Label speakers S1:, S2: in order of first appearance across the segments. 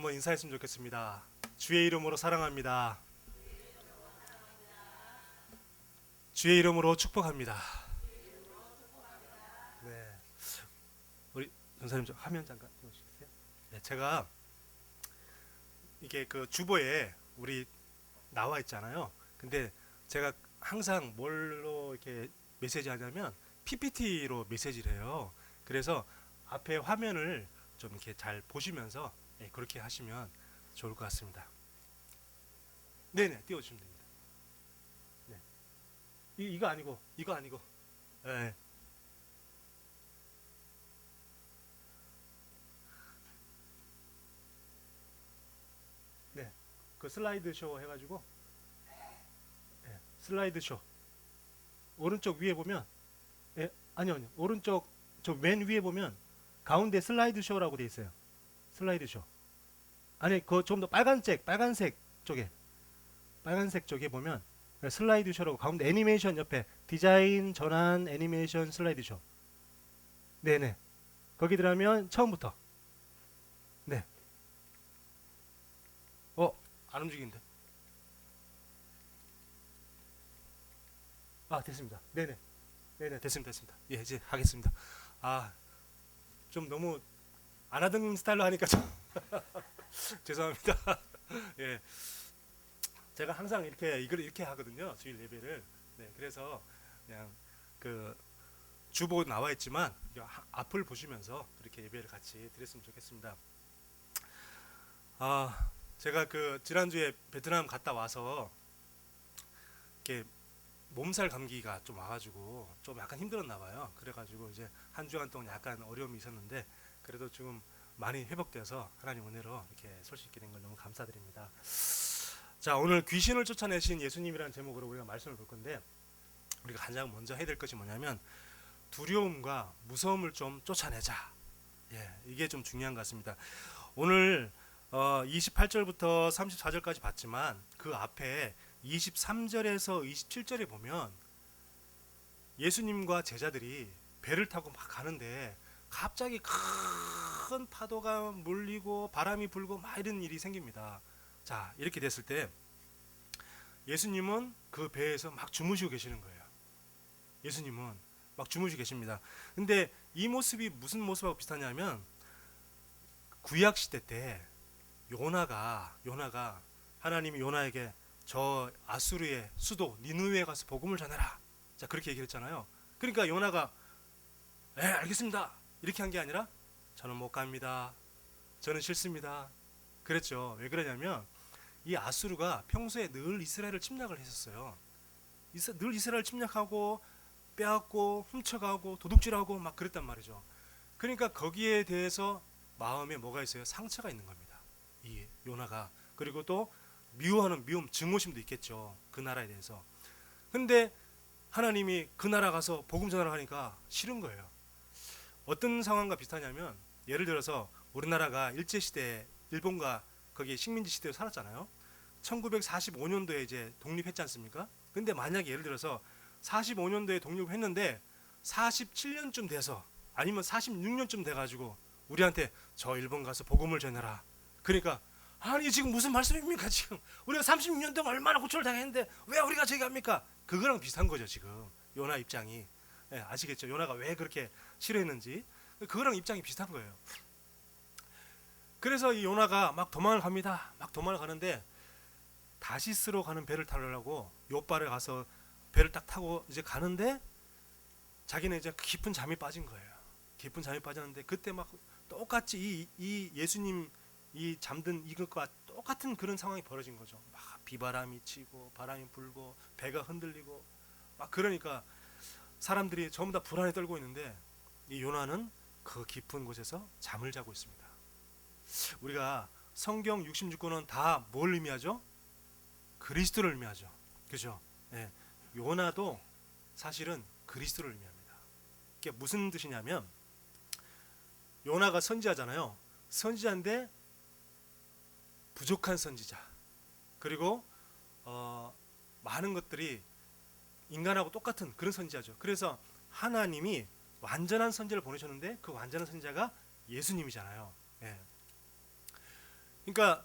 S1: 한번 인사했으면 좋겠습니다. 주의 이름으로 사랑합니다. 주의 이름으로 축복합니다. 네, 우리 전사님 좀 화면 잠깐 띄워주세요. 네, 제가 이게 그 주보에 우리 나와 있잖아요. 근데 제가 항상 뭘로 이렇게 메시지 하냐면 PPT로 메시지를 해요. 그래서 앞에 화면을 좀 이렇게 잘 보시면서 그렇게 하시면 좋을 것 같습니다. 네네, 띄워주시면 됩니다. 네. 이거 아니고, 이거 아니고. 네, 네. 그 슬라이드 쇼 해가지고, 슬라이드 쇼. 오른쪽 위에 보면, 아니요. 오른쪽, 저 맨 위에 보면, 가운데 슬라이드 쇼라고 돼 있어요. 슬라이드 쇼. 아니, 그 좀 더 빨간색 쪽에, 빨간색 쪽에 보면, 슬라이드 쇼라고 가운데 애니메이션 옆에 디자인 전환 애니메이션 슬라이드 쇼. 네네. 거기 들어가면 처음부터. 네. 어, 안 움직이는데. 아, 됐습니다. 네네. 네네, 됐습니다. 예, 이제 하겠습니다. 아, 좀 너무 안 하던 스타일로 하니까 좀 죄송합니다. 예, 제가 항상 이렇게 이걸 이렇게 하거든요. 주일 예배를. 네, 그래서 그냥 그 주보 나와 있지만 앞을 보시면서 이렇게 예배를 같이 드렸으면 좋겠습니다. 아, 제가 그 지난주에 베트남 갔다 와서 이렇게 몸살 감기가 좀 와가지고 좀 약간 힘들었나 봐요. 그래가지고 이제 한 주간 동안 약간 어려움이 있었는데 그래도 지금 많이 회복돼서 하나님 은혜로 이렇게 설 수 있게 된 걸 너무 감사드립니다. 자, 오늘 귀신을 쫓아내신 예수님이라는 제목으로 우리가 말씀을 볼 건데 우리가 가장 먼저 해야 될 것이 뭐냐면 두려움과 무서움을 좀 쫓아내자. 예, 이게 좀 중요한 것 같습니다. 오늘 28절부터 34절까지 봤지만 그 앞에 23절에서 27절에 보면 예수님과 제자들이 배를 타고 막 가는데 갑자기 큰 파도가 몰리고 바람이 불고 막 이런 일이 생깁니다. 자, 이렇게 됐을 때 예수님은 그 배에서 막 주무시고 계시는 거예요. 예수님은 막 주무시고 계십니다. 근데 이 모습이 무슨 모습하고 비슷하냐면 구약 시대 때 요나가 하나님이 요나에게 저 아수르의 수도 니느웨에 가서 복음을 전해라. 자, 그렇게 얘기를 했잖아요. 그러니까 요나가 알겠습니다. 이렇게 한 게 아니라 저는 못 갑니다. 저는 싫습니다. 그랬죠. 왜 그러냐면 이 아수르가 평소에 늘 이스라엘을 침략을 했었어요. 늘 이스라엘 침략하고 빼앗고 훔쳐가고 도둑질하고 막 그랬단 말이죠. 그러니까 거기에 대해서 마음에 뭐가 있어요? 상처가 있는 겁니다. 이 요나가. 그리고 또 미워하는 미움, 증오심도 있겠죠. 그 나라에 대해서. 근데 하나님이 그 나라 가서 복음 전하라 하니까 싫은 거예요. 어떤 상황과 비슷하냐면 예를 들어서 우리나라가 일제시대 일본과 거기 식민지 시대로 살았잖아요. 1945년도에 이제 독립했지 않습니까? 근데 만약에 예를 들어서 45년도에 독립을 했는데 47년쯤 돼서 아니면 46년쯤 돼가지고 우리한테 저 일본 가서 복음을 전해라. 그러니까 아니 지금 무슨 말씀입니까 지금 우리가 36년 동안 얼마나 고초를 당했는데 왜 우리가 저기 합니까? 그거랑 비슷한 거죠 지금 요나 입장이. 아시겠죠? 요나가 왜 그렇게 싫어했는지 그거랑 입장이 비슷한 거예요. 그래서 이 요나가 막 도망을 갑니다. 막 도망을 가는데 다시스로 가는 배를 타려고 요바를 가서 배를 딱 타고 이제 가는데 자기는 이제 깊은 잠이 빠진 거예요. 깊은 잠이 빠졌는데 그때 막 똑같이 이 예수님 이 잠든 이것과 똑같은 그런 상황이 벌어진 거죠. 막 비바람이 치고 바람이 불고 배가 흔들리고 막 그러니까 사람들이 전부 다 불안에 떨고 있는데 이 요나는 그 깊은 곳에서 잠을 자고 있습니다. 우리가 성경 66권은 다 뭘 의미하죠? 그리스도를 의미하죠. 그죠? 네. 요나도 사실은 그리스도를 의미합니다. 이게 무슨 뜻이냐면 요나가 선지자잖아요. 선지자인데 부족한 선지자. 그리고 많은 것들이 인간하고 똑같은 그런 선지자죠. 그래서 하나님이 완전한 선지자를 보내셨는데 그 완전한 선지자가 예수님이잖아요. 예. 그러니까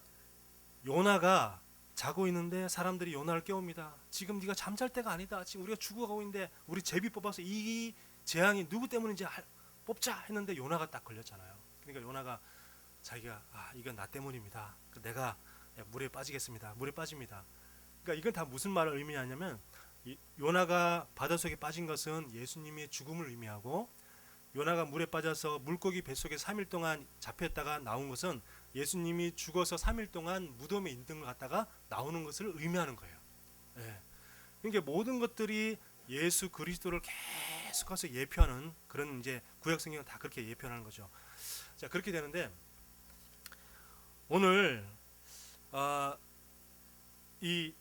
S1: 요나가 자고 있는데 사람들이 요나를 깨웁니다. 지금 네가 잠잘 때가 아니다. 지금 우리가 죽어가고 있는데 우리 제비 뽑아서 이 재앙이 누구 때문인지 뽑자 했는데 요나가 딱 걸렸잖아요. 그러니까 요나가 자기가 이건 나 때문입니다. 내가 물에 빠지겠습니다. 물에 빠집니다. 그러니까 이건 다 무슨 말을 의미하냐면 요나가 바닷속에 빠진 것은 예수님의 죽음을 의미하고 요나가 물에 빠져서 물고기 뱃속에 3일 동안 잡혔다가 나온 것은 예수님이 죽어서 3일 동안 무덤에 있는 걸 갖다가 나오는 것을 의미하는 거예요. 예. 그러니까 모든 것들이 예수 그리스도를 계속해서 예표하는 그런 이제 구약 성경은 다 그렇게 예표하는 거죠. 자, 그렇게 되는데 오늘 이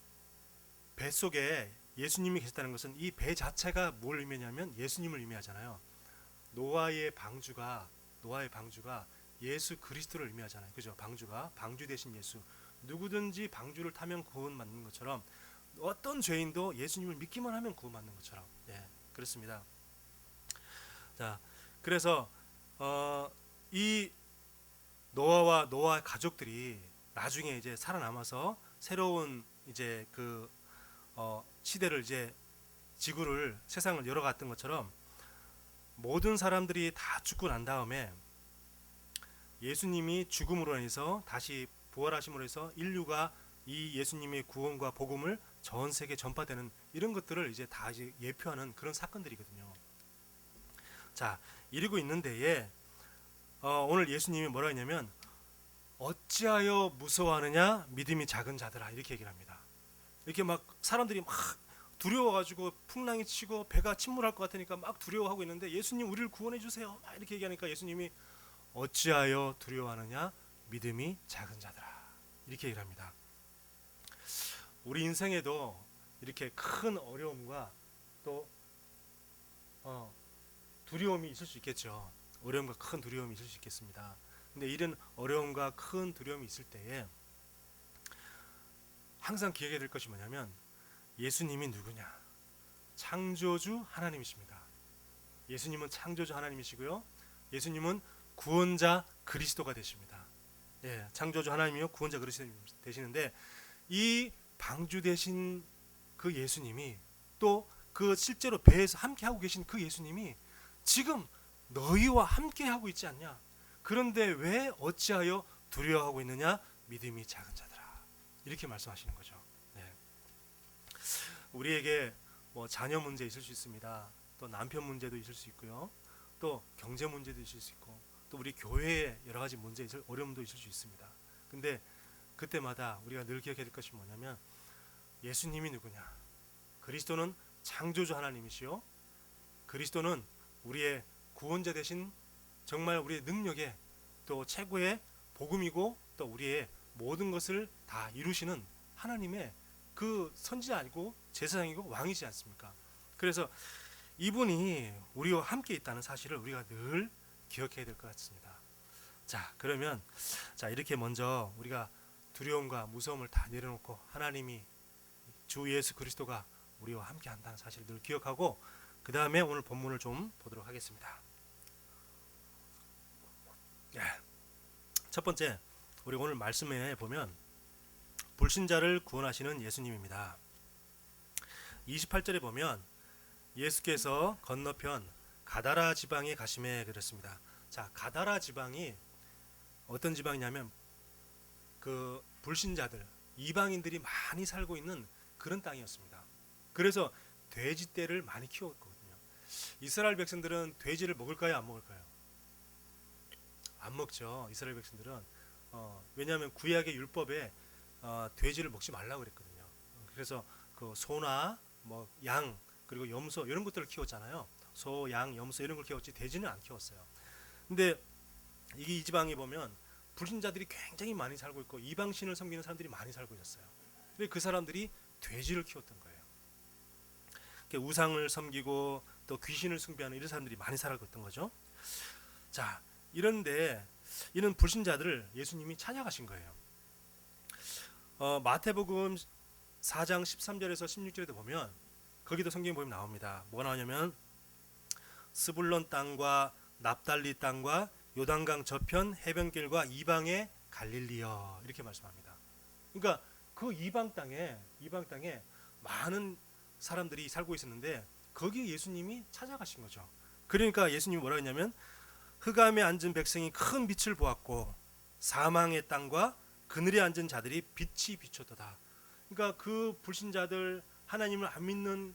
S1: 뱃속에 예수님이 계셨다는 것은 이 배 자체가 뭘 의미하냐면 예수님을 의미하잖아요. 노아의 방주가 예수 그리스도를 의미하잖아요. 그죠? 방주 대신 예수. 누구든지 방주를 타면 구원받는 것처럼 어떤 죄인도 예수님을 믿기만 하면 구원받는 것처럼. 예, 그렇습니다. 자, 그래서 이 노아와 노아 가족들이 나중에 이제 살아남아서 새로운 이제 그 시대를 이제 지구를 세상을 열어갔던 것처럼 모든 사람들이 다 죽고 난 다음에 예수님이 죽음으로 인해서 다시 부활하심으로 해서 인류가 이 예수님의 구원과 복음을 전 세계 전파되는 이런 것들을 이제 다 이제 예표하는 그런 사건들이거든요. 자, 이러고 있는데에 오늘 예수님이 뭐라 했냐면 어찌하여 무서워하느냐 믿음이 작은 자들아 이렇게 얘기를 합니다. 이렇게 막 사람들이 막 두려워가지고 풍랑이 치고 배가 침몰할 것 같으니까 막 두려워하고 있는데 예수님 우리를 구원해 주세요 이렇게 얘기하니까 예수님이 어찌하여 두려워하느냐 믿음이 작은 자들아 이렇게 얘기를 합니다. 우리 인생에도 이렇게 큰 어려움과 또 두려움이 있을 수 있겠죠. 어려움과 큰 두려움이 있을 수 있겠습니다. 근데 이런 어려움과 큰 두려움이 있을 때에 항상 기억해야 될 것이 뭐냐면 예수님이 누구냐? 창조주 하나님이십니다. 예수님은 창조주 하나님이시고요. 예수님은 구원자 그리스도가 되십니다. 예, 창조주 하나님이요 구원자 그리스도 되시는데 이 방주 되신 그 예수님이 또 그 실제로 배에서 함께 하고 계신 그 예수님이 지금 너희와 함께 하고 있지 않냐? 그런데 왜 어찌하여 두려워하고 있느냐? 믿음이 작은 자들아. 이렇게 말씀하시는 거죠. 네. 우리에게 뭐 자녀 문제 있을 수 있습니다. 또 남편 문제도 있을 수 있고요. 또 경제 문제도 있을 수 있고 또 우리 교회에 여러 가지 문제 어려움도 있을 수 있습니다. 근데 그때마다 우리가 늘 기억해야 될 것이 뭐냐면 예수님이 누구냐? 그리스도는 창조주 하나님이시요. 그리스도는 우리의 구원자 되신 정말 우리의 능력의 또 최고의 복음이고 또 우리의 모든 것을 다 이루시는 하나님의 그 선지자이고 제사장이고 왕이지 않습니까? 그래서 이분이 우리와 함께 있다는 사실을 우리가 늘 기억해야 될 것 같습니다. 자, 그러면 이렇게 먼저 우리가 두려움과 무서움을 다 내려놓고 하나님이 주 예수 그리스도가 우리와 함께 한다는 사실을 늘 기억하고 그 다음에 오늘 본문을 좀 보도록 하겠습니다. 첫 번째, 우리 오늘 말씀에 보면 불신자를 구원하시는 예수님입니다. 28절에 보면 예수께서 건너편 가다라 지방에 가심에 그랬습니다. 자, 가다라 지방이 어떤 지방이냐면 그 불신자들, 이방인들이 많이 살고 있는 그런 땅이었습니다. 그래서 돼지떼를 많이 키웠거든요. 이스라엘 백성들은 돼지를 먹을까요, 안 먹을까요? 안 먹죠. 이스라엘 백성들은 왜냐하면 구약의 율법에 돼지를 먹지 말라고 그랬거든요. 그래서 그 소나 뭐 양 그리고 염소 이런 것들을 키웠잖아요. 소, 양, 염소 이런 걸 키웠지 돼지는 안 키웠어요. 근데 이 지방에 보면 불신자들이 굉장히 많이 살고 있고 이방신을 섬기는 사람들이 많이 살고 있었어요. 근데 그 사람들이 돼지를 키웠던 거예요. 우상을 섬기고 또 귀신을 숭배하는 이런 사람들이 많이 살고 있던 거죠. 자, 이런데 이런 불신자들을 예수님이 찾아가신 거예요. 마태복음 4장 13절에서 16절에도 보면 거기도 성경에 보면 나옵니다. 뭐가 나오냐면 스불론 땅과 납달리 땅과 요단강 저편 해변길과 이방의 갈릴리여 이렇게 말씀합니다. 그러니까 그 이방 땅에 많은 사람들이 살고 있었는데 거기에 예수님이 찾아가신 거죠. 그러니까 예수님이 뭐라 했냐면 흑암에 앉은 백성이 큰 빛을 보았고 사망의 땅과 그늘에 앉은 자들이 빛이 비쳤도다. 그러니까 그 불신자들 하나님을 안 믿는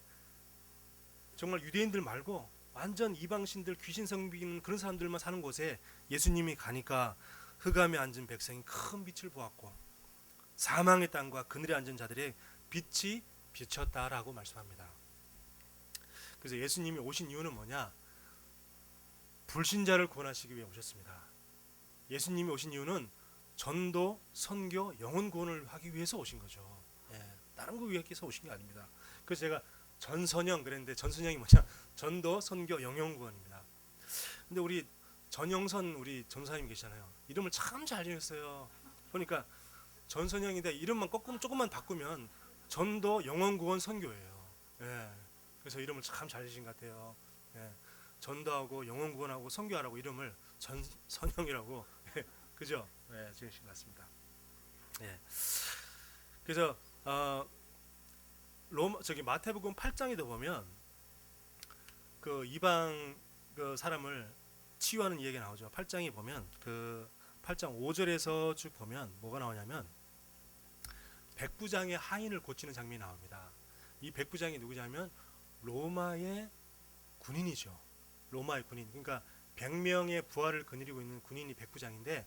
S1: 정말 유대인들 말고 완전 이방신들 귀신 섬기는 그런 사람들만 사는 곳에 예수님이 가니까 흑암에 앉은 백성이 큰 빛을 보았고 사망의 땅과 그늘에 앉은 자들의 빛이 비쳤다라고 말씀합니다. 그래서 예수님이 오신 이유는 뭐냐? 불신자를 구원하시기 위해 오셨습니다. 예수님이 오신 이유는 전도, 선교, 영혼 구원을 하기 위해서 오신 거죠. 다른 거 위해서 오신 게 아닙니다. 그래서 제가 전선영 그랬는데 전선영이 뭐냐? 전도, 선교, 영혼 구원입니다. 근데 우리 전영선 우리 전사님 계시잖아요. 이름을 참 잘 지었어요. 보니까 전선영인데 이름만 조금만 바꾸면 전도, 영혼 구원, 선교예요. 그래서 이름을 참 잘 지으신 것 같아요. 전도하고 영혼 구원하고 선교하라고 이름을 전선영이라고 그죠? 지으신 것 같습니다. 그래서 마태복음 8장에도 보면 그 이방 그 사람을 치유하는 이야기가 나오죠. 8장에 보면 그 8장 5절에서 쭉 보면 뭐가 나오냐면 백부장의 하인을 고치는 장면이 나옵니다. 이 백부장이 누구냐면 로마의 군인이죠. 로마의 군인. 그러니까 100명의 부하를 거느리고 있는 군인이 백부장인데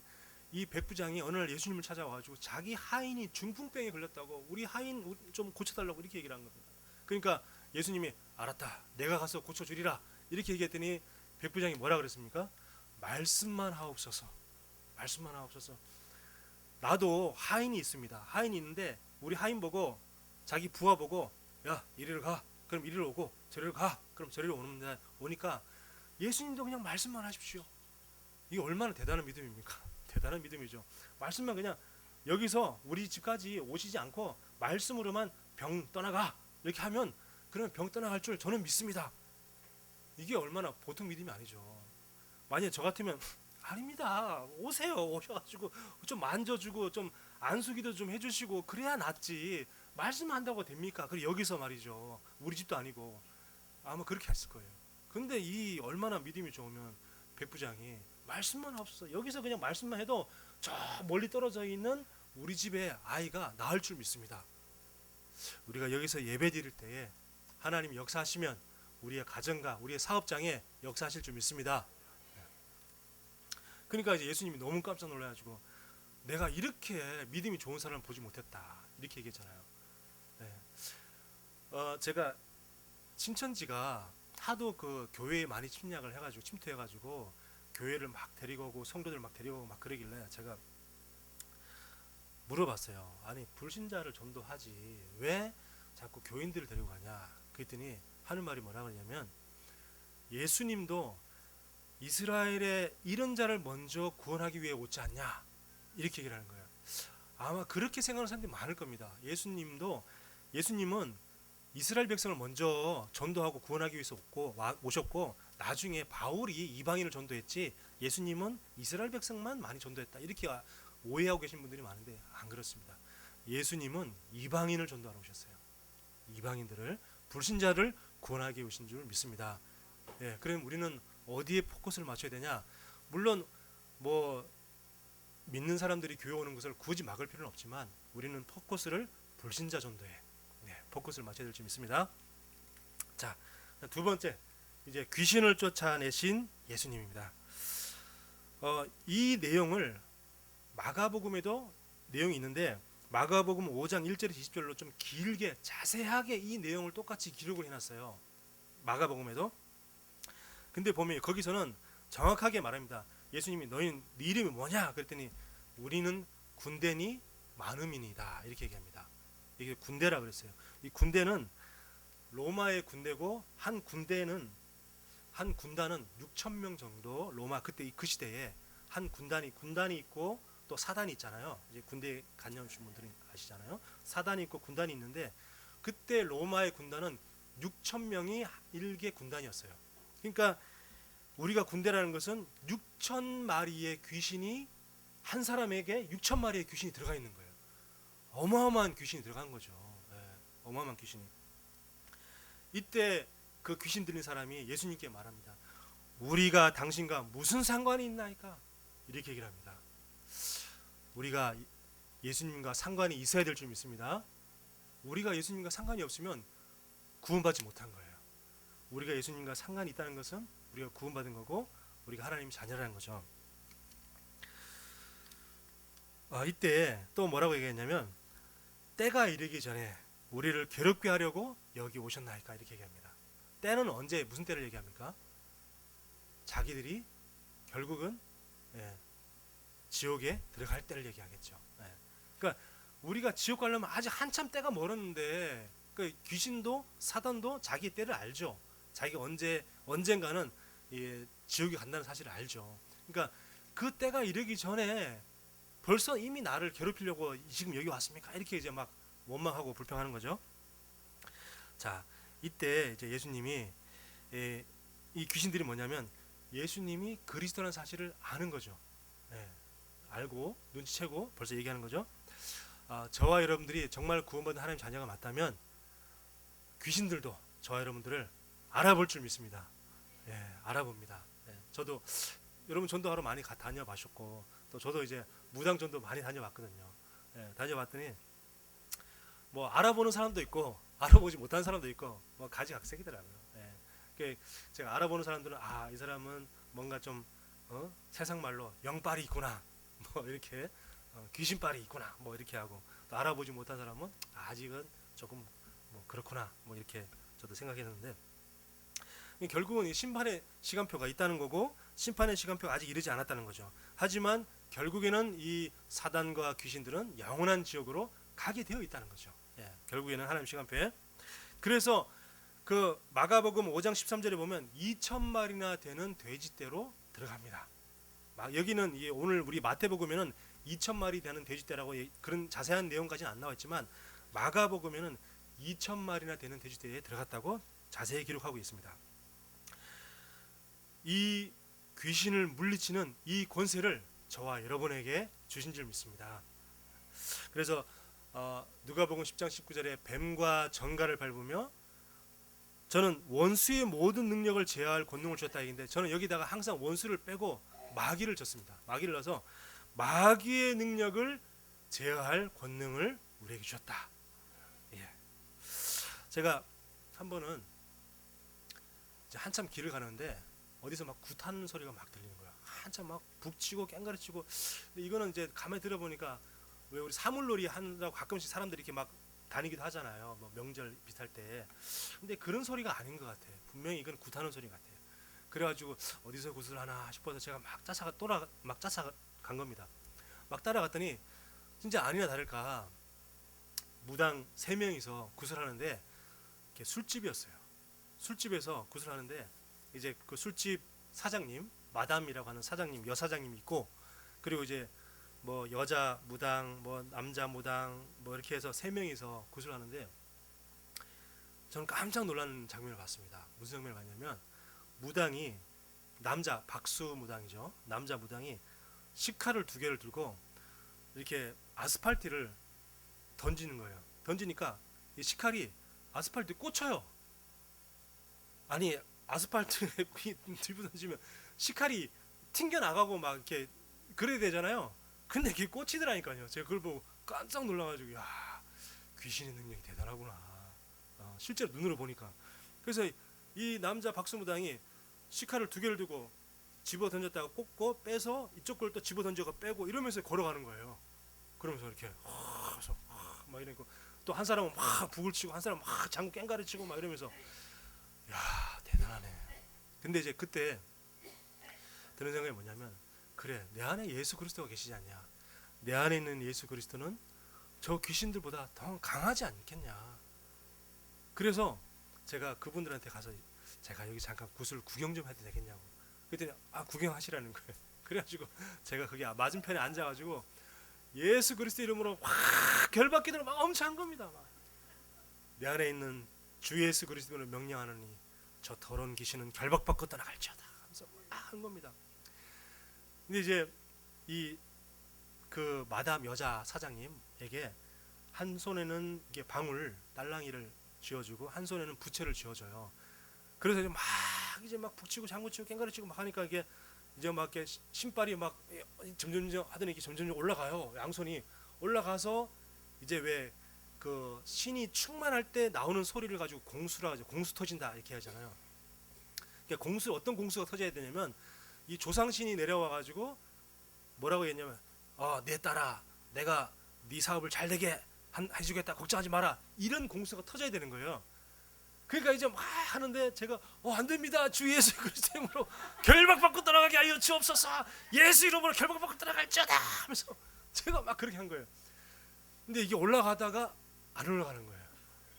S1: 이 백부장이 어느 날 예수님을 찾아와가지고 자기 하인이 중풍병에 걸렸다고 우리 하인 좀 고쳐달라고 이렇게 얘기를 한 겁니다. 그러니까 예수님이 알았다. 내가 가서 고쳐주리라. 이렇게 얘기했더니 백부장이 뭐라 그랬습니까? 말씀만 하옵소서. 말씀만 하옵소서. 나도 하인이 있습니다. 하인이 있는데 우리 하인 보고 자기 부하 보고 야 이리로 가. 그럼 이리로 오고 저리로 가. 그럼 저리로 오니까 예수님도 그냥 말씀만 하십시오. 이게 얼마나 대단한 믿음입니까? 대단한 믿음이죠. 말씀만 그냥 여기서 우리 집까지 오시지 않고 말씀으로만 병 떠나가 이렇게 하면 그러면 병 떠나갈 줄 저는 믿습니다. 이게 얼마나 보통 믿음이 아니죠. 만약에 저 같으면 아닙니다. 오세요. 오셔가지고 좀 만져주고 좀 안수기도 좀 해주시고 그래야 낫지. 말씀한다고 됩니까? 그리고 여기서 말이죠. 우리 집도 아니고 아마 그렇게 했을 거예요. 근데 이 얼마나 믿음이 좋으면 백부장이 말씀만 없어. 여기서 그냥 말씀만 해도 저 멀리 떨어져 있는 우리 집의 아이가 나을 줄 믿습니다. 우리가 여기서 예배 드릴 때에 하나님이 역사하시면 우리의 가정과 우리의 사업장에 역사하실 줄 믿습니다. 그러니까 이제 예수님이 너무 깜짝 놀라가지고 내가 이렇게 믿음이 좋은 사람을 보지 못했다 이렇게 얘기했잖아요. 제가 신천지가 하도 그 교회에 많이 침략을 해가지고 침투해가지고 교회를 막 데리고 오고 성도들 막 데리고 오고 막 그러길래 제가 물어봤어요. 아니 불신자를 전도하지 왜 자꾸 교인들을 데리고 가냐? 그랬더니 하는 말이 뭐라 그러냐면 예수님도 이스라엘의 이런 자를 먼저 구원하기 위해 오지 않냐? 이렇게 얘기를 하는 거예요. 아마 그렇게 생각하는 사람들이 많을 겁니다. 예수님은 이스라엘 백성을 먼저 전도하고 구원하기 위해서 오셨고 나중에 바울이 이방인을 전도했지 예수님은 이스라엘 백성만 많이 전도했다 이렇게 오해하고 계신 분들이 많은데 안 그렇습니다. 예수님은 이방인을 전도하러 오셨어요. 이방인들을 불신자를 구원하기 오신 줄 믿습니다. 그럼 우리는 어디에 포커스를 맞춰야 되냐? 물론 뭐 믿는 사람들이 교회 오는 것을 굳이 막을 필요는 없지만 우리는 포커스를 불신자 전도에 포커스를 맞춰야 될 줄 믿습니다. 자, 두 번째 이제 귀신을 쫓아내신 예수님입니다. 이 내용을 마가복음에도 내용이 있는데 마가복음 5장 1절에서 20절로 좀 길게 자세하게 이 내용을 똑같이 기록을 해놨어요. 마가복음에도. 근데 보면 거기서는 정확하게 말합니다. 예수님이 네 이름이 뭐냐? 그랬더니 우리는 군대니 많음이니다 이렇게 얘기합니다. 이게 군대라 그랬어요. 이 군대는 로마의 군대고 한 군단은 6,000명 정도 로마 그때 그 시대에 한 군단이 있고 또 사단이 있잖아요. 이제 군대 다녀오신 분들은 아시잖아요. 사단이 있고 군단이 있는데 그때 로마의 군단은 6,000명이 일개 군단이었어요. 그러니까 우리가 군대라는 것은 6,000마리의 귀신이 한 사람에게 6천 마리의 귀신이 들어가 있는 거예요. 어마어마한 귀신이 들어간 거죠. 예, 어마어마한 귀신이. 이때 그 귀신 들린 사람이 예수님께 말합니다. 우리가 당신과 무슨 상관이 있나이까? 이렇게 얘기를 합니다. 우리가 예수님과 상관이 있어야 될 줄 믿습니다. 우리가 예수님과 상관이 없으면 구원받지 못한 거예요. 우리가 예수님과 상관이 있다는 것은 우리가 구원받은 거고 우리가 하나님 자녀라는 거죠. 이때 또 뭐라고 얘기했냐면 때가 이르기 전에 우리를 괴롭게 하려고 여기 오셨나이까 이렇게 얘기합니다. 때는 언제 무슨 때를 얘기합니까? 자기들이 결국은 지옥에 들어갈 때를 얘기하겠죠. 그러니까 우리가 지옥 가려면 아직 한참 때가 멀었는데 그 귀신도 사단도 자기 때를 알죠. 자기가 언젠가는 지옥에 간다는 사실을 알죠. 그러니까 그 때가 이르기 전에 벌써 이미 나를 괴롭히려고 지금 여기 왔습니까? 이렇게 이제 막 원망하고 불평하는 거죠. 자, 이때 이제 예수님이 이 귀신들이 뭐냐면 예수님이 그리스도라는 사실을 아는 거죠. 알고 눈치채고 벌써 얘기하는 거죠. 저와 여러분들이 정말 구원받은 하나님 자녀가 맞다면 귀신들도 저와 여러분들을 알아볼 줄 믿습니다. 알아봅니다. 저도 여러분 전도하러 많이 다녀봤었고 또 저도 이제 무당 전도 많이 다녀봤거든요. 다녀봤더니 뭐 알아보는 사람도 있고 알아보지 못하는 사람도 있고 뭐 가지각색이더라고요. 제가 알아보는 사람들은 이 사람은 뭔가 좀 세상 말로 영빨이 있구나 뭐 이렇게 귀신빨이 있구나 뭐 이렇게 하고 또 알아보지 못한 사람은 아직은 조금 뭐 그렇구나 뭐 이렇게 저도 생각했는데 결국은 이 심판의 시간표가 있다는 거고 심판의 시간표가 아직 이르지 않았다는 거죠. 하지만 결국에는 이 사단과 귀신들은 영원한 지옥으로 가게 되어 있다는 거죠. 결국에는 하나님 시간표에. 그래서 그 마가복음 5장 13절에 보면 2,000마리나 되는 돼지떼로 들어갑니다. 여기는 오늘 우리 마태복음에는 2,000마리 되는 돼지떼라고 그런 자세한 내용까지는 안 나와 있지만 마가복음에는 2,000마리나 되는 돼지떼에 들어갔다고 자세히 기록하고 있습니다. 이 귀신을 물리치는 이 권세를 저와 여러분에게 주신 줄 믿습니다. 그래서 누가복음 10장 19절에 뱀과 정갈을 밟으며 저는 원수의 모든 능력을 제어할 권능을 주었다 얘기인데 저는 여기다가 항상 원수를 빼고 마귀를 줬습니다. 마귀를 넣어서 마귀의 능력을 제어할 권능을 우리에게 주셨다. 제가 한 번은 이제 한참 길을 가는데 어디서 막 굿하는 소리가 막 들리는 거야. 한참 막 북치고 깽가리치고. 근데 이거는 이제 가만히 들어보니까 왜 우리 사물놀이 한다고 가끔씩 사람들이 이렇게 막 다니기도 하잖아요. 뭐 명절 비슷할 때. 근데 그런 소리가 아닌 것 같아. 분명히 이건 굿하는 소리 같아요. 그래가지고 어디서 굿을 하나 싶어서 제가 막 쫓아간 겁니다. 막 따라갔더니 진짜 아니나 다를까 무당 3명이서 굿을 하는데 이렇게 술집이었어요. 술집에서 굿을 하는데 이제 그 술집 사장님, 마담이라고 하는 사장님, 여사장님이 있고 그리고 이제 뭐 여자 무당, 뭐 남자 무당 뭐 이렇게 해서 3명이서 굿을 하는데 저는 깜짝 놀라는 장면을 봤습니다. 무슨 장면을 봤냐면 무당이 남자 박수 무당이죠. 남자 무당이 식칼을 2개를 들고 이렇게 아스팔트를 던지는 거예요. 던지니까 이 식칼이 아스팔트에 꽂혀요. 아니 아스팔트에 들고 던지면 식칼이 튕겨 나가고 막 이렇게 그래야 되잖아요. 근데 그게 꽂히더라니까요. 제가 그걸 보고 깜짝 놀라가지고 야 귀신의 능력이 대단하구나. 실제로 눈으로 보니까. 그래서 이 남자 박수무당이 식칼을 2개를 두고 집어 던졌다가 꽂고 빼서 이쪽 걸 또 집어 던져가 빼고 이러면서 걸어가는 거예요. 그러면서 이렇게 막 이러고 또 한 사람은 막 북을 치고 한 사람은 막 장구 깽가리 치고 막 이러면서 야 대단하네. 근데 이제 그때 드는 생각이 뭐냐면 그래 내 안에 예수 그리스도가 계시지 않냐. 내 안에 있는 예수 그리스도는 저 귀신들보다 더 강하지 않겠냐. 그래서 제가 그분들한테 가서 제가 여기 잠깐 굿을 구경 좀 해도 되겠냐고. 그랬더니 구경하시라는 거예요. 그래가지고 제가 거기 맞은편에 앉아가지고 예수 그리스도 이름으로 확 결박기도를 막 엄청 한 겁니다. 내 안에 있는 주 예수 그리스도를 명령하느니 저 더러운 귀신은 결박받고 떠나갈지어다 하면서 막 한 겁니다. 근데 이제 이 그 마담 여자 사장님에게 한 손에는 이게 방울 딸랑이를 쥐어주고 한 손에는 부채를 쥐어줘요. 그래서 이제 막 북치고 장구치고 깽가리치고 막 하니까 이게 이제 막 이렇게 신발이 막 점점 하더니 이게 점점 올라가요. 양손이 올라가서 이제 왜 그 신이 충만할 때 나오는 소리를 가지고 공수라 하죠. 공수 터진다 이렇게 하잖아요. 그러니까 공수 어떤 공수가 터져야 되냐면 이 조상신이 내려와 가지고 뭐라고 했냐면 내 딸아 내가 네 사업을 잘 되게 해주겠다 걱정하지 마라 이런 공수가 터져야 되는 거예요. 그러니까 이제 막 하는데 제가 안 됩니다 주 예수 그리스도 이름으로 결박받고 떠나가게 하여 주옵소서 예수 이름으로 결박받고 떠나갈지어다 하면서 제가 막 그렇게 한 거예요. 근데 이게 올라가다가 안 올라가는 거예요.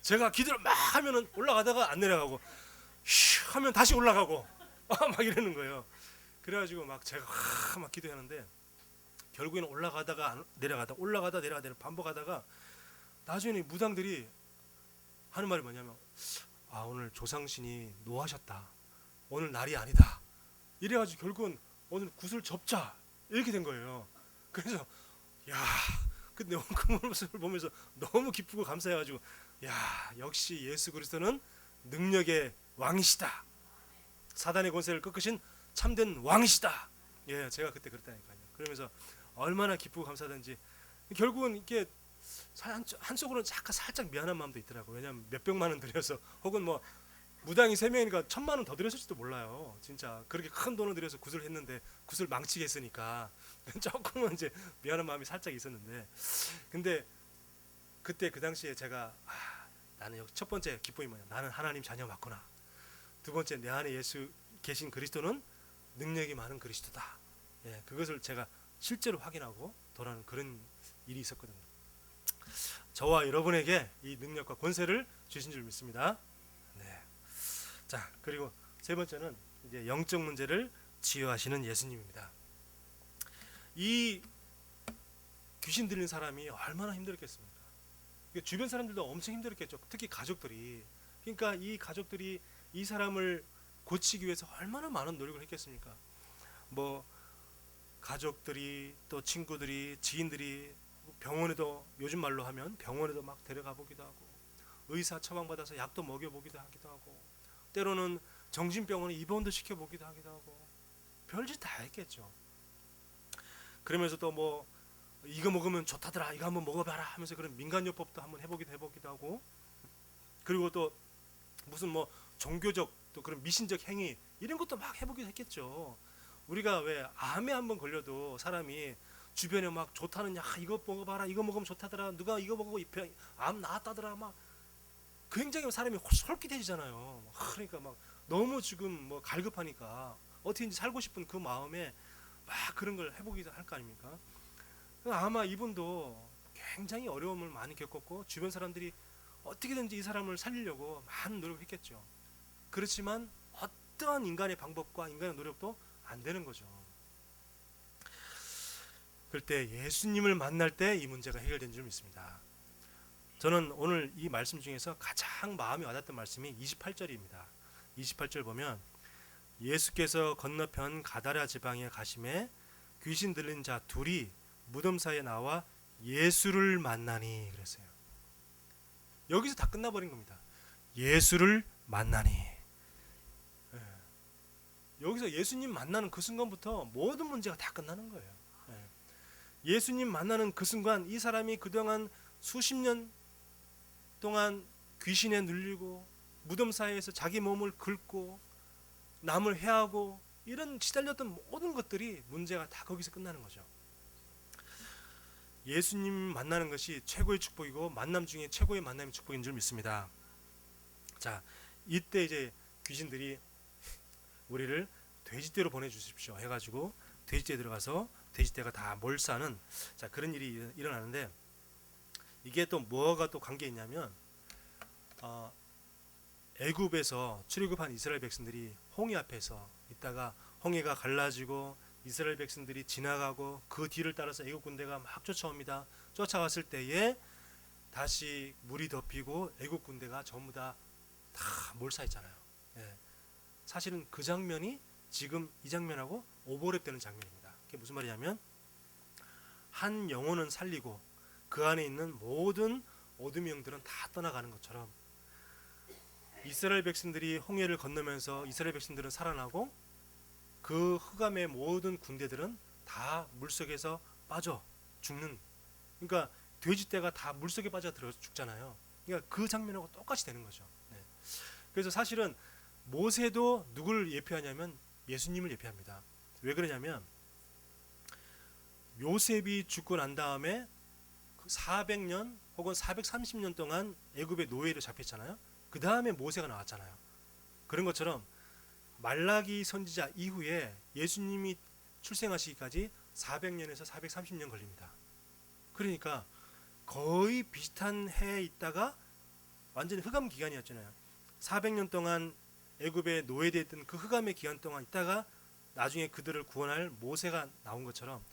S1: 제가 기도를 막 하면은 올라가다가 안 내려가고 슉 하면 다시 올라가고 막 이러는 거예요. 그래가지고 막 제가 막 기도하는데 결국에는 올라가다가 내려가다 올라가다 내려가다 반복하다가 나중에 무당들이 하는 말이 뭐냐면 오늘 조상신이 노하셨다 오늘 날이 아니다 이래가지고 결국은 오늘 굿을 접자 이렇게 된 거예요. 그래서 근데 그 모습을 보면서 너무 기쁘고 감사해가지고 역시 예수 그리스도는 능력의 왕이시다 사단의 권세를 꺾으신 참된 왕이시다. 제가 그때 그랬다니까요. 그러면서 얼마나 기쁘고 감사하든지 결국은 이게 한쪽으로는 잠깐 살짝 미안한 마음도 있더라고요. 왜냐하면 몇백만 원 들여서 혹은 뭐 무당이 3명이니까 1,000만 원 더 들였을지도 몰라요. 진짜 그렇게 큰 돈을 들여서 굿을 했는데 굿을 망치게 했으니까 조금은 이제 미안한 마음이 살짝 있었는데 근데 그때 그 당시에 제가 나는 첫 번째 기쁨이 뭐냐 나는 하나님 자녀 맞구나. 두 번째 내 안에 예수 계신 그리스도는 능력이 많은 그리스도다. 그것을 제가 실제로 확인하고 돌아오는 그런 일이 있었거든요. 저와 여러분에게 이 능력과 권세를 주신 줄 믿습니다. 자, 그리고 세 번째는 이제 영적 문제를 치유하시는 예수님입니다. 이 귀신 들린 사람이 얼마나 힘들었겠습니까? 주변 사람들도 엄청 힘들었겠죠. 특히 가족들이. 그러니까 이 가족들이 이 사람을 고치기 위해서 얼마나 많은 노력을 했겠습니까? 뭐 가족들이 또 친구들이 지인들이 병원에도 요즘 말로 하면 병원에도 막 데려가 보기도 하고 의사 처방받아서 약도 먹여보기도 하기도 하고 때로는 정신병원에 입원도 시켜보기도 하기도 하고 별짓 다 했겠죠. 그러면서 또 뭐 이거 먹으면 좋다더라 이거 한번 먹어봐라 하면서 그런 민간요법도 한번 해보기도 하고 그리고 또 무슨 뭐 종교적 또 그런 미신적 행위 이런 것도 막 해보기도 했겠죠. 우리가 왜 암에 한번 걸려도 사람이 주변에 막 좋다는 이거 먹어봐라 이거 먹으면 좋다더라 누가 이거 먹고 암 나았다더라 막 굉장히 사람이 솔깃해지잖아요. 그러니까 막 너무 지금 뭐 갈급하니까 어떻게든지 살고 싶은 그 마음에 막 그런 걸 해보기도 할 거 아닙니까? 아마 이분도 굉장히 어려움을 많이 겪었고 주변 사람들이 어떻게든지 이 사람을 살리려고 많은 노력을 했겠죠. 그렇지만 어떠한 인간의 방법과 인간의 노력도 안 되는 거죠. 그럴 때 예수님을 만날 때 이 문제가 해결된 줄 믿습니다. 저는 오늘 이 말씀 중에서 가장 마음에 와닿던 말씀이 28절입니다. 28절 보면 예수께서 건너편 가다라 지방에 가심에 귀신 들린 자 둘이 무덤 사이에 나와 예수를 만나니 그랬어요. 여기서 다 끝나버린 겁니다. 예수를 만나니. 여기서 예수님 만나는 그 순간부터 모든 문제가 다 끝나는 거예요. 예수님 만나는 그 순간 이 사람이 그동안 수십 년 동안 귀신에 눌리고 무덤 사이에서 자기 몸을 긁고 남을 해하고 이런 시달렸던 모든 것들이 문제가 다 거기서 끝나는 거죠. 예수님 만나는 것이 최고의 축복이고 만남 중에 최고의 만남의 축복인 줄 믿습니다. 자, 이때 이제 귀신들이 우리를 돼지떼로 보내주십시오 해가지고 돼지떼에 들어가서 돼지떼가 다 몰사는 자 그런 일이 일어나는데 이게 또 뭐가 또 관계 있냐면 애굽에서 출애굽한 이스라엘 백성들이 홍해 앞에서 있다가 홍해가 갈라지고 이스라엘 백성들이 지나가고 그 뒤를 따라서 애굽 군대가 막 쫓아옵니다. 쫓아왔을 때에 다시 물이 덮이고 애굽 군대가 전부 다 몰사했잖아요. 사실은 그 장면이 지금 이 장면하고 오버랩되는 장면입니다. 그게 무슨 말이냐면 한 영혼은 살리고 그 안에 있는 모든 어둠의 영들은 다 떠나가는 것처럼 이스라엘 백성들이 홍해를 건너면서 이스라엘 백성들은 살아나고 그 흑암의 모든 군대들은 다 물속에서 빠져 죽는, 그러니까 돼지떼가 다 물속에 빠져 들어 죽잖아요. 그러니까 그 장면하고 똑같이 되는 거죠. 네. 그래서 사실은 모세도 누구를 예표하냐면 예수님을 예표합니다. 왜 그러냐면 요셉이 죽고 난 다음에 400년 혹은 430년 동안 애굽의 노예로 잡혔잖아요. 그 다음에 모세가 나왔잖아요. 그런 것처럼 말라기 선지자 이후에 예수님이 출생하시기까지 400년에서 430년 걸립니다. 그러니까 거의 비슷한 해에 있다가 완전히 흑암 기간이었잖아요. 400년 동안 애굽에 노예됐던 그 흑암의 기간 동안 있다가 나중에 그들을 구원할 모세가 나온 것처럼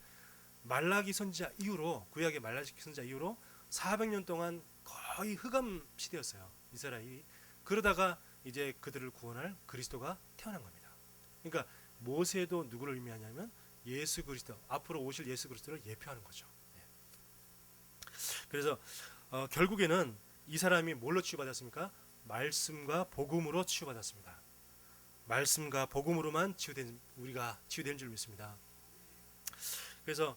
S1: 말라기 선지자 이후로, 구약의 말라기 선지자 이후로 400년 동안 거의 흑암 시대였어요, 이스라엘이. 그러다가 이제 그들을 구원할 그리스도가 태어난 겁니다. 그러니까 모세도 누구를 의미하냐면 예수 그리스도, 앞으로 오실 예수 그리스도를 예표하는 거죠. 그래서 결국에는 이 사람이 뭘로 치유받았습니까? 말씀과 복음으로 치유받았습니다. 말씀과 복음으로만 우리가 치유된 줄 믿습니다. 그래서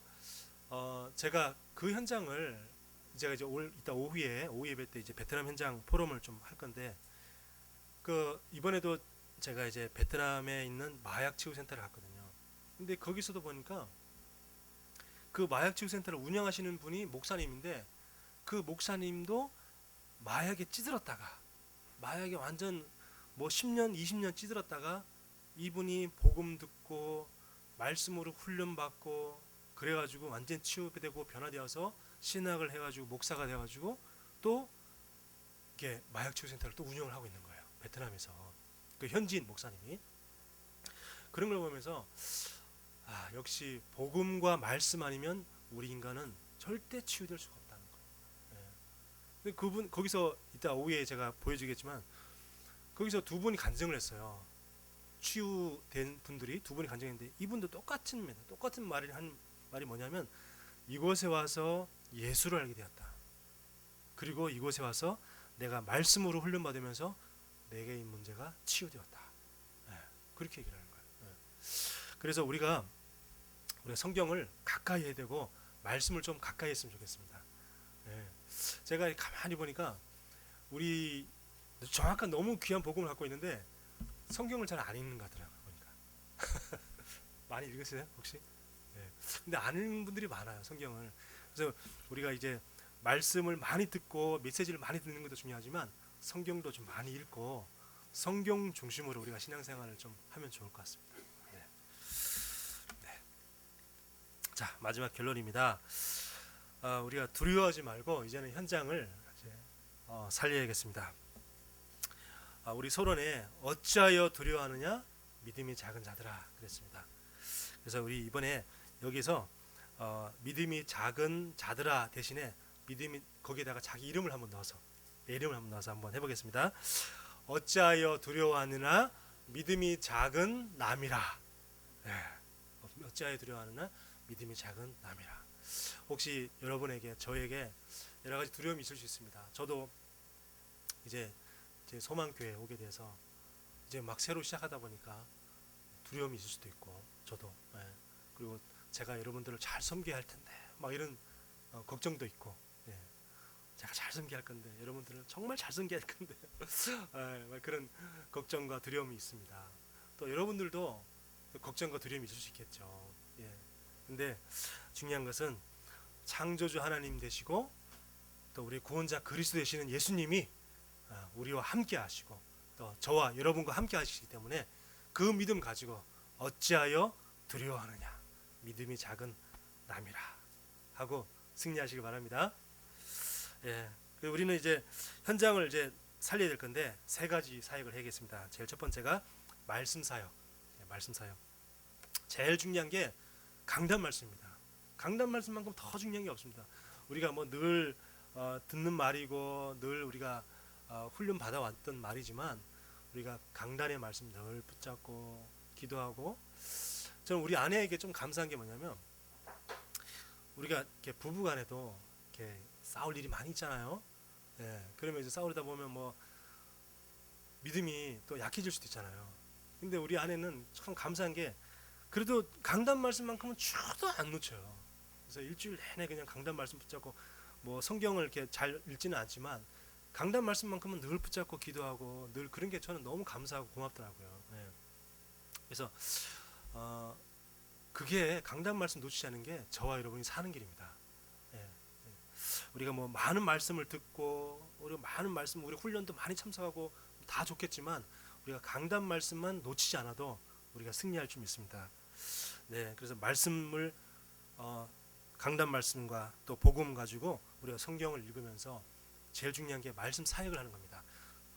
S1: 제가 그 현장을 제가 이제 이따 오후 예배 때 이제 베트남 현장 포럼을 좀 할 건데, 그 이번에도 제가 이제 베트남에 있는 마약 치유 센터를 갔거든요. 근데 거기서도 보니까 그 마약 치유 센터를 운영하시는 분이 목사님인데, 그 목사님도 마약에 찌들었다가, 마약에 완전 뭐 10년 20년 찌들었다가 이분이 복음 듣고 말씀으로 훈련받고 그래가지고 완전 치유되고 변화되어서 신학을 해가지고 목사가 돼가지고 또 이렇게 마약 치유 센터를 또 운영을 하고 있는 거예요, 베트남에서. 그 현지인 목사님이. 그런 걸 보면서 역시 복음과 말씀 아니면 우리 인간은 절대 치유될 수가 없다는 거예요. 근데 그분 거기서 이따 오후에 제가 보여주겠지만 거기서 두 분이 간증을 했어요. 치유된 분들이 두 분이 간증했는데 이분도 똑같은 말을 한 말이 뭐냐면, 이곳에 와서 예수를 알게 되었다. 그리고 이곳에 와서 내가 말씀으로 훈련받으면서 내게 이 문제가 치유되었다. 그렇게 얘기를 하는 거예요. 그래서 우리가 성경을 가까이 해야 되고 말씀을 좀 가까이 했으면 좋겠습니다. 제가 가만히 보니까 우리 정확한 너무 귀한 복음을 갖고 있는데 성경을 잘 안 읽는 것 같더라고요, 보니까. 많이 읽으세요 혹시? 근데 안 읽는 분들이 많아요, 성경을. 그래서 우리가 이제 말씀을 많이 듣고 메시지를 많이 듣는 것도 중요하지만 성경도 좀 많이 읽고 성경 중심으로 우리가 신앙생활을 좀 하면 좋을 것 같습니다. 자, 마지막 결론입니다. 우리가 두려워하지 말고 이제는 현장을 이제 살려야겠습니다. 우리 서론에 어찌하여 두려워하느냐, 믿음이 작은 자들아 그랬습니다. 그래서 우리 이번에 여기서 믿음이 작은 자들아 대신에 믿음이 거기에다가 자기 이름을 한번 넣어서, 내 이름을 한번 넣어서 한번 해보겠습니다. 어찌하여 두려워하느냐, 믿음이 작은 남이라. 어찌하여 두려워하느냐, 믿음이 작은 남이라. 혹시 여러분에게, 저에게 여러 가지 두려움이 있을 수 있습니다. 저도 이제 제 소망교회에 오게 돼서 이제 막 새로 시작하다 보니까 두려움이 있을 수도 있고, 저도 그리고 제가 여러분들을 잘 섬겨야 할 텐데 막 이런 걱정도 있고, 제가 잘 섬겨야 할 건데 여러분들은 정말 잘 섬겨야 할 건데 그런 걱정과 두려움이 있습니다. 또 여러분들도 걱정과 두려움이 있을 수 있겠죠. 근데 중요한 것은 창조주 하나님 되시고 또 우리 구원자 그리스도 되시는 예수님이 우리와 함께 하시고 또 저와 여러분과 함께 하시기 때문에 그 믿음 가지고 어찌하여 두려워하느냐, 믿음이 작은 남이라 하고 승리하시기 바랍니다. 우리는 이제 현장을 이제 살려야 될 건데 세 가지 사역을 해야겠습니다. 제일 첫 번째가 말씀 사역. 말씀 사역. 제일 중요한 게 강단 말씀입니다. 강단 말씀만큼 더 중요한 게 없습니다. 우리가 뭐 늘 듣는 말이고 늘 우리가 훈련 받아왔던 말이지만 우리가 강단의 말씀 늘 붙잡고 기도하고, 저는 우리 아내에게 좀 감사한 게 뭐냐면 우리가 이렇게 부부간에도 이렇게 싸울 일이 많이 있잖아요. 예, 그러면 이제 싸우다 보면 뭐 믿음이 또 약해질 수도 있잖아요. 근데 우리 아내는 참 감사한 게 그래도 강단 말씀만큼은 주도 안 놓쳐요. 그래서 일주일 내내 그냥 강단 말씀 붙잡고 뭐 성경을 이렇게 잘 읽지는 않지만 강단 말씀만큼은 늘 붙잡고 기도하고 늘 그런 게 저는 너무 감사하고 고맙더라고요. 예. 그래서 그게 강단 말씀 놓치지 않은 게 저와 여러분이 사는 길입니다. 예. 예. 우리가 뭐 많은 말씀을 듣고 우리가 많은 말씀 우리 훈련도 많이 참석하고 다 좋겠지만 우리가 강단 말씀만 놓치지 않아도 우리가 승리할 줄 믿습니다. 네, 그래서 말씀을 강단 말씀과 또 복음 가지고 우리가 성경을 읽으면서 제일 중요한 게 말씀 사역을 하는 겁니다.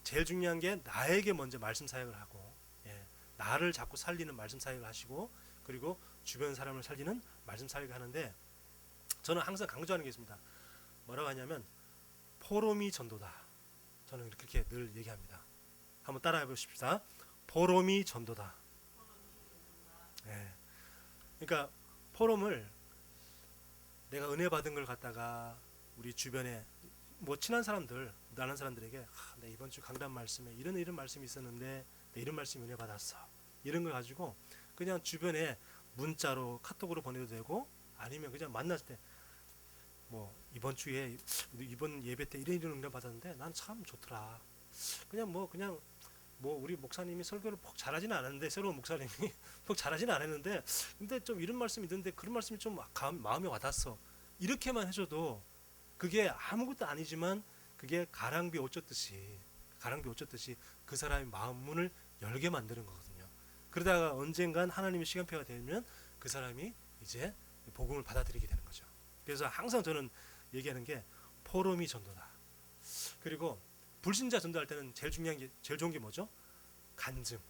S1: 제일 중요한 게 나에게 먼저 말씀 사역을 하고, 예, 나를 자꾸 살리는 말씀 사역을 하시고, 그리고 주변 사람을 살리는 말씀 사역을 하는데 저는 항상 강조하는 게 있습니다. 뭐라고 하냐면 포로미 전도다. 저는 그렇게 늘 얘기합니다. 한번 따라해 보십시다. 포로미 전도다. 예. 그러니까 포럼을 내가 은혜 받은 걸 갖다가 우리 주변에 뭐 친한 사람들, 아는 사람들에게 내 이번 주 강단 말씀에 이런 말씀이 있었는데 내 이런 말씀 은혜 받았어. 이런 걸 가지고 그냥 주변에 문자로 카톡으로 보내도 되고 아니면 그냥 만났을 때 뭐 이번 주에 이번 예배 때 이런 은혜 받았는데 난 참 좋더라. 그냥 우리 목사님이 설교를 폭 잘하지는 않았는데 새로운 목사님이 폭 잘하지는 않았는데 근데 좀 이런 말씀이 있는데 그런 말씀이 좀 마음에 와닿았어. 이렇게만 해줘도 그게 아무것도 아니지만 그게 가랑비 옷 젖듯이 그 사람의 마음 문을 열게 만드는 거거든요. 그러다가 언젠간 하나님의 시간표가 되면 그 사람이 이제 복음을 받아들이게 되는 거죠. 그래서 항상 저는 얘기하는 게 포럼이 전도다. 그리고 불신자 전도할 때는 제일 좋은 게 뭐죠? 간증.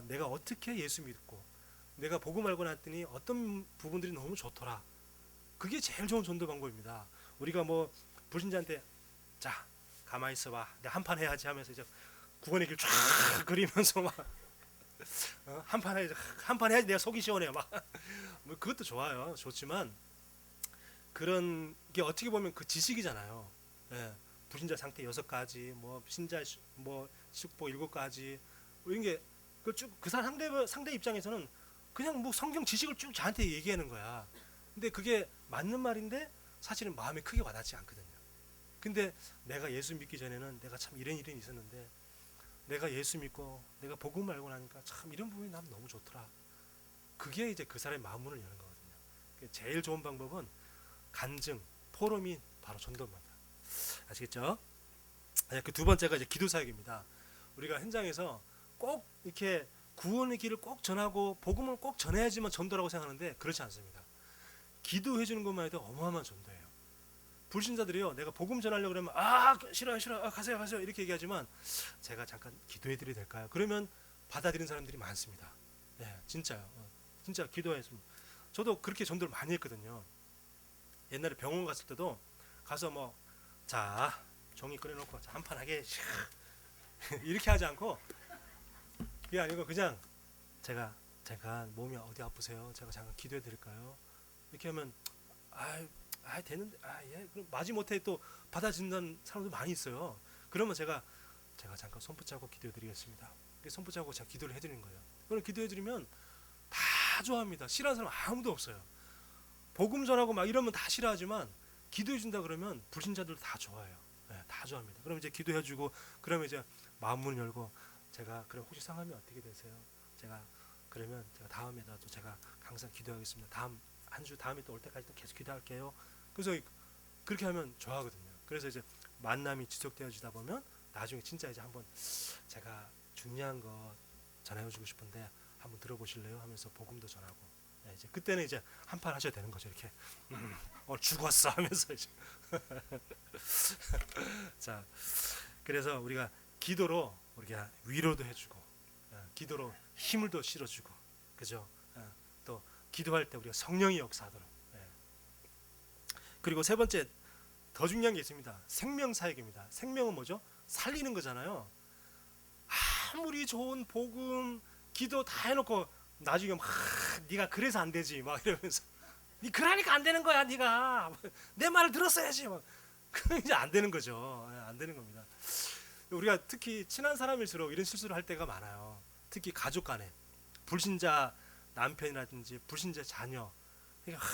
S1: 내가 어떻게 예수 믿고 내가 복음 알고 났더니 어떤 부분들이 너무 좋더라. 그게 제일 좋은 전도 방법입니다. 우리가 뭐 불신자한테 자 가만히 있어봐, 내가 한판 해야지 하면서 이제 구원의 길 쫙 그리면서 막 한판 해야지 내가 속이 시원해 막 뭐 그것도 좋지만 그런 게 어떻게 보면 그 지식이잖아요. 예. 불신자 상태 6가지, 뭐 신자 뭐 숙보 7가지 이런 게 그 상대 입장에서는 그냥 뭐 성경 지식을 쭉 저한테 얘기하는 거야. 근데 그게 맞는 말인데 사실은 마음에 크게 와닿지 않거든요. 근데 내가 예수 믿기 전에는 내가 참 이런 일이 있었는데 내가 예수 믿고 내가 복음 알고 나니까 참 이런 부분이 난 너무 좋더라. 그게 이제 그 사람의 마음 문을 여는 거거든요. 제일 좋은 방법은 간증, 포럼이 바로 전도입니다. 아시겠죠? 그 두 번째가 이제 기도 사역입니다. 우리가 현장에서 꼭 이렇게 구원의 길을 꼭 전하고 복음을 꼭 전해야지만 전도라고 생각하는데 그렇지 않습니다. 기도해 주는 것만 해도 어마어마한 전도예요. 불신자들이요, 내가 복음 전하려고 그러면 싫어요 가세요 이렇게 얘기하지만 제가 잠깐 기도해 드려도 될까요? 그러면 받아들이는 사람들이 많습니다. 네, 진짜요. 진짜 기도했습니다. 저도 그렇게 전도를 많이 했거든요. 옛날에 병원 갔을 때도 가서 뭐 자 종이 꺼내놓고 한판 하게 이렇게 하지 않고 그게 아니고 그냥 제가 잠깐 몸이 어디 아프세요? 제가 잠깐 기도해 드릴까요? 이렇게 하면 되는데 예. 그럼 마지못해 또 받아준다는 사람도 많이 있어요. 그러면 제가 잠깐 손 붙잡고 기도해 드리겠습니다. 손 붙잡고 제가 기도를 해드리는 거예요. 그럼 기도해 드리면 다 좋아합니다. 싫어하는 사람 아무도 없어요. 복음 전하고 막 이러면 다 싫어하지만 기도해 준다 그러면 불신자들도 다 좋아해요. 네, 다 좋아합니다. 그럼 이제 기도해 주고 그러면 이제 마음 문을 열고 제가 그럼 혹시 상황이 어떻게 되세요? 그러면 제가 다음에라도 제가 항상 기도하겠습니다. 다음 한 주 다음에 또 올 때까지 또 계속 기도할게요. 그래서 그렇게 하면 좋아하거든요. 그래서 이제 만남이 지속되어지다 보면 나중에 진짜 이제 한번 제가 중요한 거 전해주고 싶은데 한번 들어보실래요? 하면서 복음도 전하고 이제 그때는 이제 한판 하셔야 되는 거죠. 이렇게 죽었어 하면서 이제 자, 그래서 우리가 기도로 우리가 위로도 해주고 기도로 힘을 더 실어주고 그죠? 또 기도할 때 우리가 성령이 역사하도록 그리고 세 번째 더 중요한 게 있습니다. 생명 사역입니다. 생명은 뭐죠? 살리는 거잖아요. 아무리 좋은 복음 기도 다 해놓고 나중에 막 네가 그래서 안 되지 막 이러면서 니 그러니까 안 되는 거야. 네가 내 말을 들었어야지. 막 그럼 이제 안 되는 거죠. 안 되는 겁니다. 우리가 특히 친한 사람일수록 이런 실수를 할 때가 많아요. 특히 가족 간에 불신자 남편이라든지 불신자 자녀. 그러니까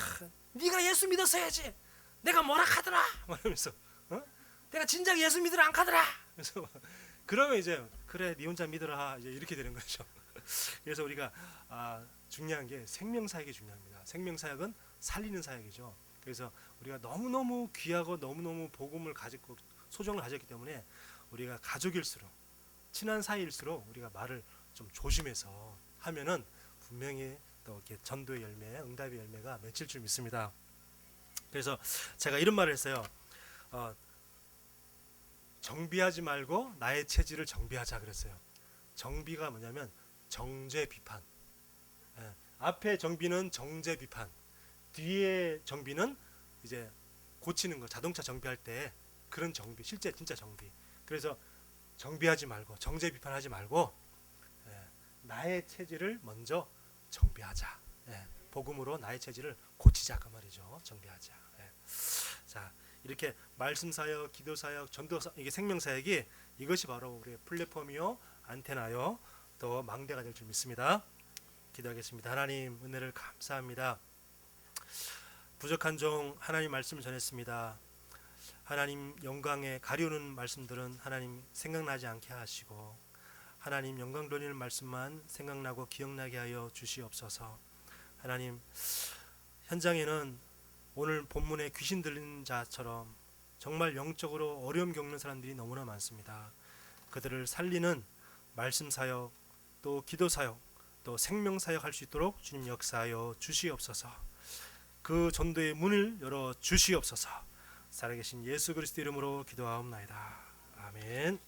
S1: 네가 예수 믿었어야지. 내가 뭐라 하더라. 말하면서 내가 진작 예수 믿으라 안 하더라. 그래서 그러면 이제 그래 네 혼자 믿어라 이제 이렇게 되는 거죠. 그래서 우리가 중요한 게 생명사역이 중요합니다. 생명사역은 살리는 사역이죠. 그래서 우리가 너무너무 귀하고 너무너무 복음을 가지고 소정을 가졌기 때문에 우리가 가족일수록 친한 사이일수록 우리가 말을 좀 조심해서 하면은 분명히 또 이렇게 전도의 열매, 응답의 열매가 맺힐 줄 믿습니다. 그래서 제가 이런 말을 했어요. 정비하지 말고 나의 체질을 정비하자 그랬어요. 정비가 뭐냐면 정죄 비판. 앞에 정비는 정죄 비판. 뒤에 정비는 이제 고치는 거, 자동차 정비할 때 그런 정비, 실제 진짜 정비. 그래서 정비하지 말고 정죄 비판하지 말고 나의 체질을 먼저 정비하자. 복음으로 나의 체질을 고치자 그 말이죠. 정비하자. 자, 이렇게 말씀 사역, 기도 사역, 전도 사역, 이게 생명 사역이 이것이 바로 우리의 플랫폼이요, 안테나요, 또 망대가 될 줄 믿습니다. 기도하겠습니다. 하나님 은혜를 감사합니다. 부족한 종 하나님 말씀을 전했습니다. 하나님 영광에 가려는 말씀들은 하나님 생각나지 않게 하시고 하나님 영광 돌리는 말씀만 생각나고 기억나게 하여 주시옵소서. 하나님 현장에는 오늘 본문에 귀신 들린 자처럼 정말 영적으로 어려움 겪는 사람들이 너무나 많습니다. 그들을 살리는 말씀 사역, 또 기도 사역, 또 생명 사역 할 수 있도록 주님 역사하여 주시옵소서. 그 전도의 문을 열어 주시옵소서. 살아계신 예수 그리스도 이름으로 기도하옵나이다. 아멘.